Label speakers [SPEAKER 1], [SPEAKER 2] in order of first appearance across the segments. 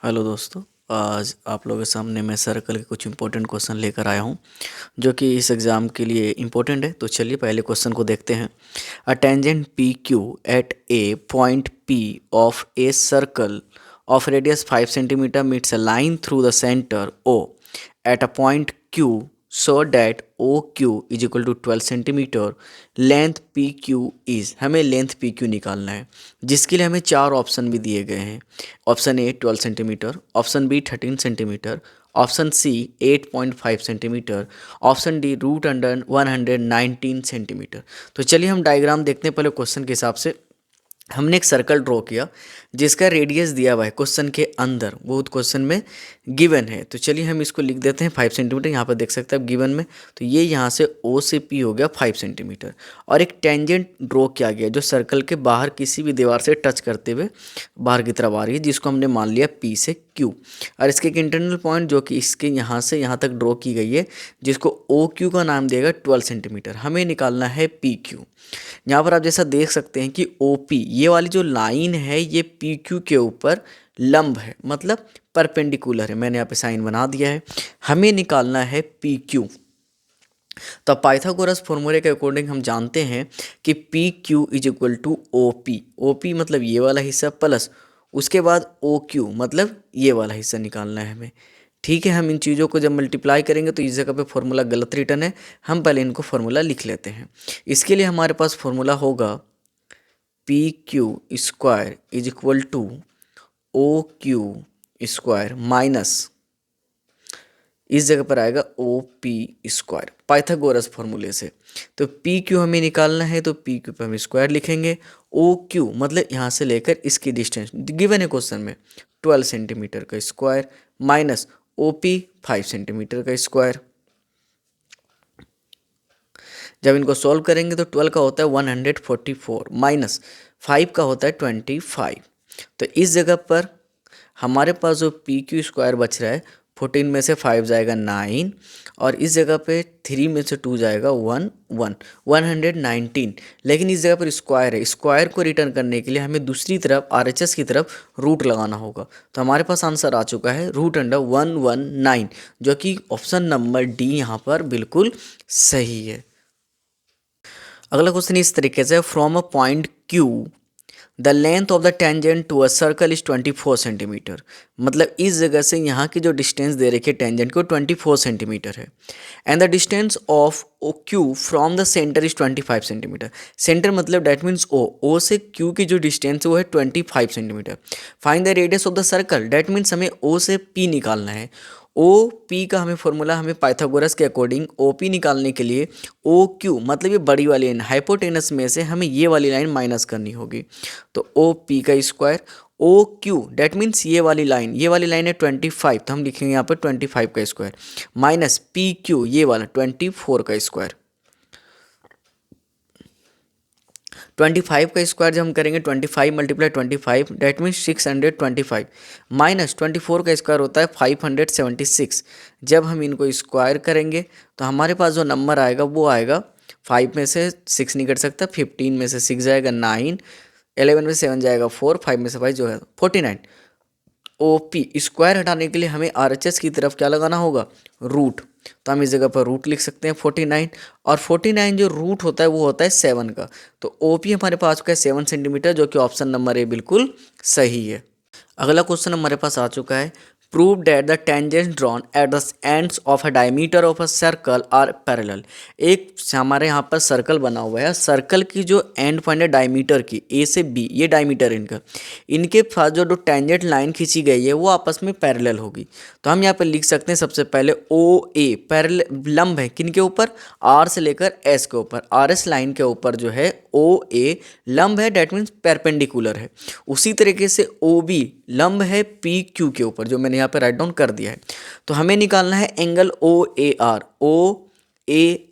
[SPEAKER 1] Hello दोस्तों। आज आप लोगों के सामने मैं सर्कल के कुछ इंपॉर्टेंट क्वेश्चन लेकर आया हूं जो कि इस एग्ज़ाम के लिए इंपॉर्टेंट है। तो चलिए पहले क्वेश्चन को देखते हैं। A tangent P Q at a point P of a circle of radius 5 centimetre meets a line through the centre O at a point Q so that O Q is equal to 12 centimetre. Length P Q is, हमें length P Q निकालना है जिसके लिए हमें चार option भी दिए गए हैं। Option A 12 centimetre, option B 13 centimetre, option C 8.5 centimetre, option D root under 119 centimetre. तो चलिए हम डायग्राम देखते हैं पहले क्वेश्चन के हिसाब से। हमने एक सर्कल ड्रॉ किया जिसका रेडियस दिया हुआ है क्वेश्चन के अंदर, वो क्वेश्चन में गिवन है। तो चलिए हम इसको लिख देते हैं 5 सेंटीमीटर। यहाँ पर देख सकते हैं आप गिवन में, तो ये यहाँ से ओ से पी हो गया 5 सेंटीमीटर। और एक टेंजेंट ड्रॉ किया गया जो सर्कल के बाहर किसी भी दीवार से टच करते हुए बाहर की तरफ आ रही है, जिसको हमने मान लिया पी से क्यू। और इसके एक इंटरनल पॉइंट जो कि इसके यहाँ से यहाँ तक ड्रॉ की गई है, जिसको ओ क्यू का नाम दिया गया 12 सेंटीमीटर। हमें निकालना है पी क्यू। यहाँ पर आप जैसा देख सकते हैं कि ओ पी ये वाली जो लाइन है ये पी क्यू के ऊपर लंब है, मतलब परपेंडिकुलर है। मैंने यहाँ पे साइन बना दिया है। हमें निकालना है पी क्यू। तो पाइथागोरस फॉर्मूले के अकॉर्डिंग हम जानते हैं कि P Q is equal to O P. O P मतलब ये वाला हिस्सा प्लस उसके बाद ओ क्यू मतलब ये वाला हिस्सा निकालना है हमें। ठीक है, हम इन चीज़ों को जब मल्टीप्लाई करेंगे तो इस जगह पे फॉर्मूला गलत रिटर्न है। हम पहले इनको फॉर्मूला लिख लेते हैं। इसके लिए हमारे पास फॉर्मूला होगा P Q square is equal to O Q square minus इस जगह पर आएगा ओ पी स्क्वायर पाइथागोरस फॉर्मूले से। तो पी क्यू हमें निकालना है, तो पी क्यू पे हम स्क्वायर लिखेंगे। ओ क्यू मतलब यहाँ से लेकर इसकी डिस्टेंस गिवन है क्वेश्चन में 12 सेंटीमीटर का square minus O P 5 centimetre का स्क्वायर। जब इनको सॉल्व करेंगे तो 12 का होता है 144 माइनस 5 का होता है 25। तो इस जगह पर हमारे पास जो पी क्यू स्क्वायर बच रहा है, 14 में से 5 जाएगा 9 और इस जगह पे 3 में से 2 जाएगा 119। लेकिन इस जगह पर स्क्वायर है, स्क्वायर को रिटर्न करने के लिए हमें दूसरी तरफ आरएचएस की तरफ रूट लगाना होगा। तो हमारे पास आंसर आ चुका है रूट अंडर 119, जो कि ऑप्शन नंबर डी यहाँ पर बिल्कुल सही है। अगला क्वेश्चन इस तरीके से, from a point Q the length of the tangent to a circle is 24 centimetre. मतलब इस जगह से यहाँ की जो डिस्टेंस दे रखी है टेंजेंट को 24 सेंटीमीटर है। And the distance of O Q from the centre is 25 centimetre. Centre मतलब डैट मीन्स ओ से क्यू की जो डिस्टेंस है वो है 25 centimetre. Find the radius of the circle, that means हमें ओ से पी निकालना है। ओ पी का हमें फॉर्मूला, हमें पाइथागोरस के अकॉर्डिंग ओ पी निकालने के लिए ओ क्यू मतलब ये बड़ी वाली लाइन हाइपोटेनस में से हमें ये वाली लाइन माइनस करनी होगी। तो ओ पी का square O Q that means ये वाली लाइन है 25, तो हम लिखेंगे यहाँ पर 25 का स्क्वायर माइनस पी क्यू ये वाला 24 का स्क्वायर। 25 का स्क्वायर जब हम करेंगे 25 मल्टीप्लाई 25 डैट मीन्स 625 माइनस 24 का स्क्वायर होता है 576। जब हम इनको स्क्वायर करेंगे तो हमारे पास जो नंबर आएगा वो आएगा 5 में से 6 नहीं कट सकता, 15 में से 6 जाएगा 9, 11 में से 7 जाएगा 4, 5 में से 5 जो है 49। ओ पी स्क्वायर हटाने के लिए हमें आर एच एस की तरफ क्या लगाना होगा, रूट। तो हम इस जगह पर रूट लिख सकते हैं 49, और 49 जो रूट होता है वो होता है 7 का। तो ओ पी हमारे पास का है 7 सेंटीमीटर, जो कि ऑप्शन नंबर ए बिल्कुल सही है। अगला क्वेश्चन हमारे पास आ चुका है, prove that the tangents drawn at the ends of a diameter of a circle are parallel. एक हमारे यहाँ पर सर्कल बना हुआ है, सर्कल की जो एंड पॉइंट है डायमीटर की ए से बी, ये डायमीटर इनका, इनके पास जो टेंजेंट लाइन खींची गई है वो आपस में पैरेलल होगी। तो हम यहाँ पर लिख सकते हैं सबसे पहले ओ ए पैरेलल लंब है किन के ऊपर, आर से लेकर एस के ऊपर, आर एस लाइन के ऊपर जो है ओ ए लंब है, डैट मीन्स परपेंडिकुलर है। उसी तरीके से ओ बी लंब है पी क्यू के ऊपर, जो मैंने यहाँ पे राइट डाउन कर दिया है। तो हमें निकालना है एंगल ओ ए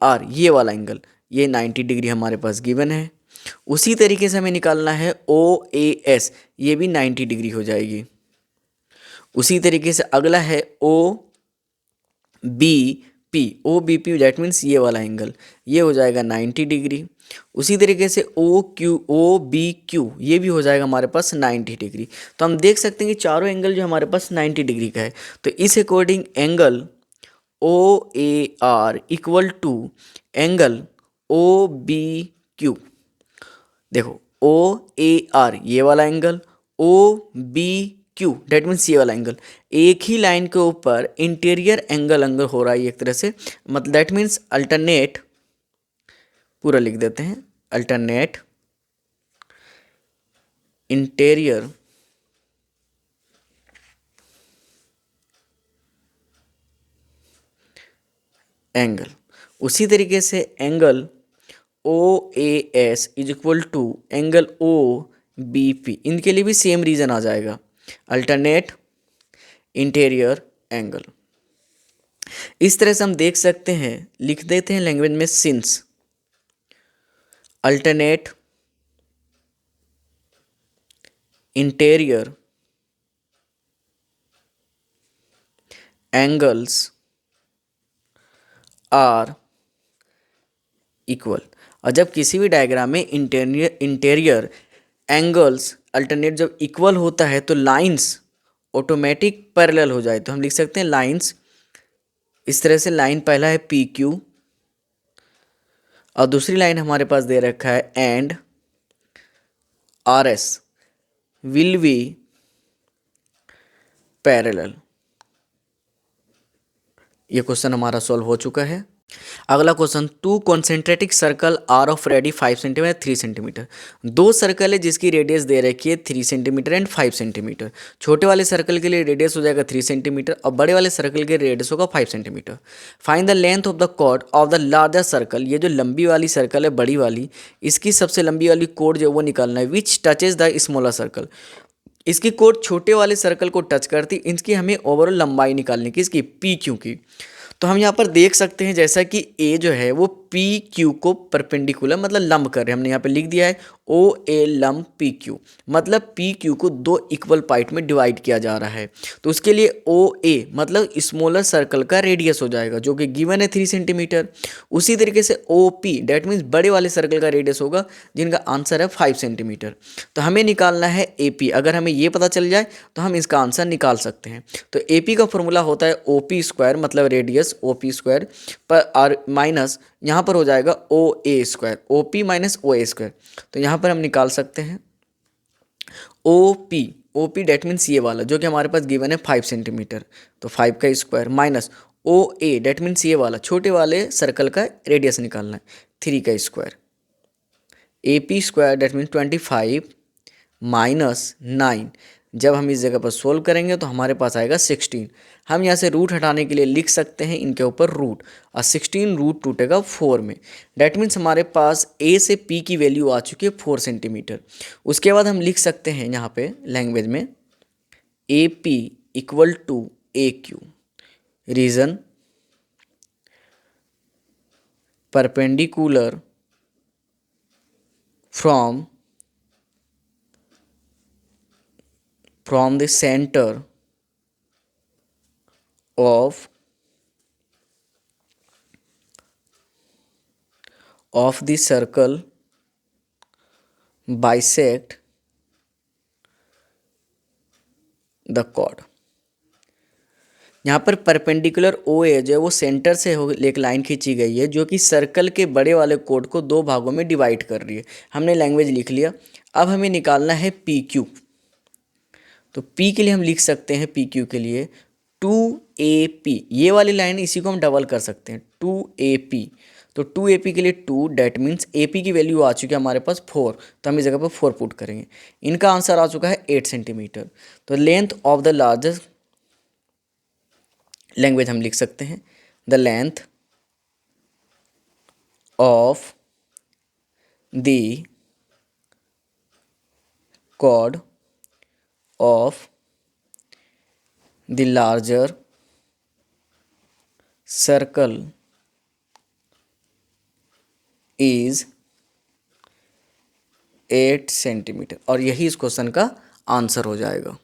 [SPEAKER 1] आर ये वाला एंगल, ये 90 डिग्री हमारे पास गिवन है। उसी तरीके से हमें निकालना है ओ ए एस, ये भी 90 डिग्री हो जाएगी। उसी तरीके से अगला है O B O B P that means ये वाला एंगल, ये हो जाएगा 90 डिग्री। उसी तरीके से ओ बी क्यू ये भी हो जाएगा हमारे पास 90 डिग्री। तो हम देख सकते हैं कि चारों एंगल जो हमारे पास 90 डिग्री का है। तो इस according angle O A R equal to angle O B Q. देखो ओ ए आर ये वाला angle, O B Q that means ये वाला एंगल, एक ही लाइन के ऊपर इंटीरियर एंगल हो रहा है एक तरह से, मतलब दैट मीन्स अल्टरनेट, पूरा लिख देते हैं, अल्टरनेट इंटीरियर एंगल। उसी तरीके से angle O A S is equal to angle O B P, इनके लिए भी सेम रीजन आ जाएगा, अल्टरनेट इंटीरियर एंगल। इस तरह से हम देख सकते हैं, लिख देते हैं लैंग्वेज में, since alternate interior angles are equal. और जब किसी भी डायग्राम में इंटीरियर एंगल्स अल्टरनेट जब इक्वल होता है तो लाइंस ऑटोमेटिक पैरेलल हो जाए, तो हम लिख सकते हैं लाइंस इस तरह से, लाइन पहला है पी क्यू और दूसरी लाइन हमारे पास दे रखा है and R S will be parallel. ये क्वेश्चन हमारा सॉल्व हो चुका है। अगला question, two concentric circle are of radii 5 centimetre 3 centimetre. दो सर्कल है जिसकी रेडियस दे रखी है 3 सेंटीमीटर एंड 5 सेंटीमीटर। छोटे वाले सर्कल के लिए रेडियस हो जाएगा 3 सेंटीमीटर और बड़े वाले सर्कल के रेडियस होगा 5 centimetre. Find the length of the chord of the larger circle. ये जो लंबी वाली सर्कल है बड़ी वाली, इसकी सबसे लंबी वाली कोड जो वो निकालना है, विच टचेज द स्मॉलर सर्कल। इसकी कोड छोटे वाले सर्कल को टच करती, इसकी हमें ओवरऑल लंबाई निकालनी की, इसकी पी क्यू की। तो हम यहाँ पर देख सकते हैं जैसा कि ए जो है वो पी क्यू को परपेंडिकुलर मतलब लंब कर रहे हैं, हमने यहाँ पे लिख दिया है ओ ए लंब पी क्यू, मतलब पी क्यू को दो इक्वल पार्ट में डिवाइड किया जा रहा है। तो उसके लिए ओ ए मतलब स्मॉलर सर्कल का रेडियस हो जाएगा जो कि गिवन है 3 सेंटीमीटर। उसी तरीके से ओ पी डेट मीन्स बड़े वाले सर्कल का रेडियस होगा जिनका आंसर है 5 सेंटीमीटर। तो हमें निकालना है ए पी। अगर हमें ये पता चल जाए तो हम इसका आंसर निकाल सकते हैं। तो ए पी का फॉर्मूला होता है ओ पी स्क्वायर मतलब रेडियस ओ पी स्क्वायर पर आर माइनस यहाँ पर हो जाएगा ओ ए square, O P minus O ए स्क्वायर। तो यहाँ पर हम निकाल सकते हैं ओ पी डेट मीन्स ये वाला जो कि हमारे पास गिवन है 5 सेंटीमीटर, तो 5 का square minus O A that means ये वाला छोटे वाले सर्कल का रेडियस निकालना है 3 का square, A P square that means 25 minus 9। जब हम इस जगह पर सोल्व करेंगे तो हमारे पास आएगा 16। हम यहाँ से रूट हटाने के लिए लिख सकते हैं इनके ऊपर रूट, और 16 रूट टूटेगा 4 में। डैट मीन्स हमारे पास ए से पी की वैल्यू आ चुकी है 4 सेंटीमीटर। उसके बाद हम लिख सकते हैं यहाँ पे लैंग्वेज में A P equal to A Q, reason perpendicular from the center of the circle bisect the chord। यहाँ पर परपेंडिकुलर ओ ए जो है वो सेंटर से एक लाइन खींची गई है जो कि सर्कल के बड़े वाले कोड को दो भागों में डिवाइड कर रही है। हमने लैंग्वेज लिख लिया। अब हमें निकालना है पी क्यू। तो पी के लिए हम लिख सकते हैं पी क्यू के लिए 2AP, ये वाली लाइन इसी को हम डबल कर सकते हैं 2AP। तो 2AP के लिए 2 डेट मीन्स AP की वैल्यू आ चुकी है हमारे पास 4, तो हम इस जगह पर 4 पुट करेंगे। इनका आंसर आ चुका है 8 सेंटीमीटर। तो length of the largest language हम लिख सकते हैं the length of the chord of the larger circle is 8 centimetre, और यही इस क्वेश्चन का आंसर हो जाएगा।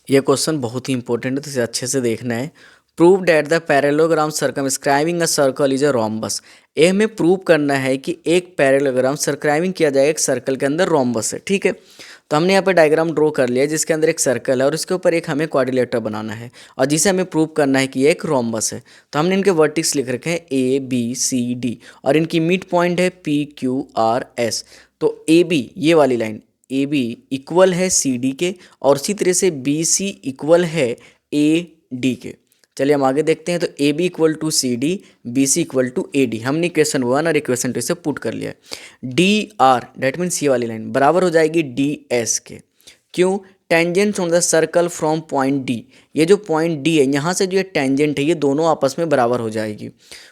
[SPEAKER 1] यह क्वेश्चन बहुत ही इंपॉर्टेंट है तो इसे अच्छे से देखना है। Prove that the parallelogram circumscribing a circle is a rhombus. ये हमें प्रूव करना है कि एक पैरेललोग्राम सर्कराइबिंग किया जाएगा एक सर्कल के अंदर रोम्बस है। ठीक है, तो हमने यहाँ पे डायग्राम ड्रॉ कर लिया जिसके अंदर एक सर्कल है और उसके ऊपर एक हमें क्वाड्रिलेटरल बनाना है और जिसे हमें प्रूव करना है कि ये एक रोम्बस है। तो हमने इनके वर्टिक्स लिख रखे हैं ए बी सी डी और इनकी मिड पॉइंट है पी क्यू आर एस। तो ए बी ये वाली लाइन ए बी इक्वल है सी डी के और उसी तरह से बी सी इक्वल है ए डी के। चलिए हम आगे देखते हैं। तो A B equal to C D, B C equal to A D, हमने इक्वेशन 1 और इक्वेशन 2 से पुट कर लिया है। डी आर डेट मीन्स ये वाली लाइन बराबर हो जाएगी डी एस के। क्यों? Tangent on the circle from point D, ये जो पॉइंट डी है यहाँ से जो ये टेंजेंट है ये दोनों आपस में बराबर हो जाएगी।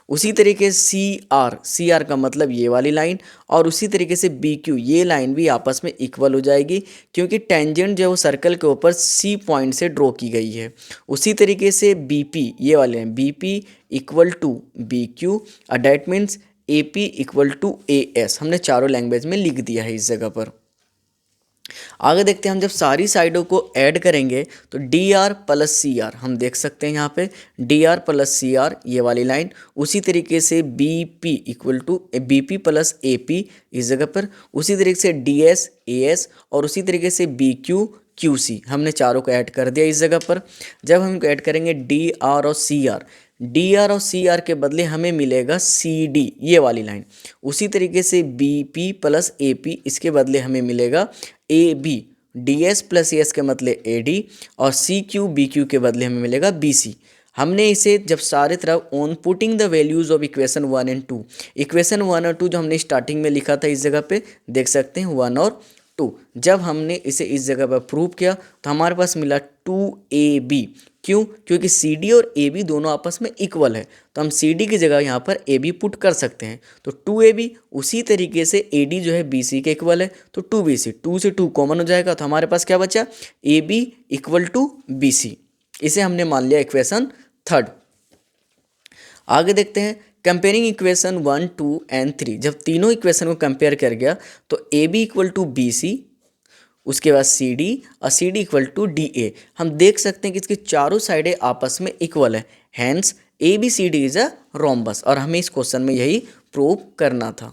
[SPEAKER 1] उसी तरीके सी आर का मतलब ये वाली लाइन और उसी तरीके से बी क्यू ये लाइन भी आपस में इक्वल हो जाएगी क्योंकि टेंजेंट जो है वो सर्कल के ऊपर सी पॉइंट से ड्रॉ की गई है। उसी तरीके से बी पी ये वाली line B P equal to B Q that means A P equal to A S, हमने चारों लैंग्वेज में लिख दिया है इस जगह पर। आगे देखते हैं हम जब सारी साइडों को ऐड करेंगे तो D R plus C R हम देख सकते हैं यहाँ पे D R plus C R ये वाली लाइन। उसी तरीके से B P equal to B P plus A P इस जगह पर। उसी तरीके से डी एस ए एस और उसी तरीके से बी क्यू क्यू सी हमने चारों को ऐड कर दिया इस जगह पर। जब हम इनको ऐड करेंगे डी आर और सी आर, डी आर और सी आर के बदले हमें मिलेगा सी डी ये वाली लाइन। उसी तरीके से B P plus A P इसके बदले हमें मिलेगा A B, D S plus A S के मतलब ए डी और सी क्यू बी क्यू के बदले हमें मिलेगा बी सी। हमने इसे जब सारे तरफ on putting the values of equation 1 and 2, equation 1 और 2 जो हमने स्टार्टिंग में लिखा था इस जगह पे देख सकते हैं 1 और 2, जब हमने इसे इस जगह पर प्रूव किया तो हमारे पास मिला 2ab। क्यों? क्योंकि CD और AB दोनों आपस में इक्वल है तो हम CD की जगह यहाँ पर AB पुट कर सकते हैं। तो 2AB उसी तरीके से AD जो है BC के इक्वल है तो 2BC, 2 से 2 कॉमन हो जाएगा तो हमारे पास क्या बचा AB इक्वल टू BC। इसे हमने मान लिया इक्वेशन 3। आगे देखते हैं कंपेयरिंग इक्वेशन 1, 2 एंड 3। जब तीनों इक्वेशन को कंपेयर कर गया तो AB इक्वल टू BC, उसके बाद CD और CD इक्वल टू DA। हम देख सकते हैं कि इसकी चारों साइडें आपस में इक्वल है, hence ABCD is a rhombus और हमें इस क्वेश्चन में यही प्रूव करना था।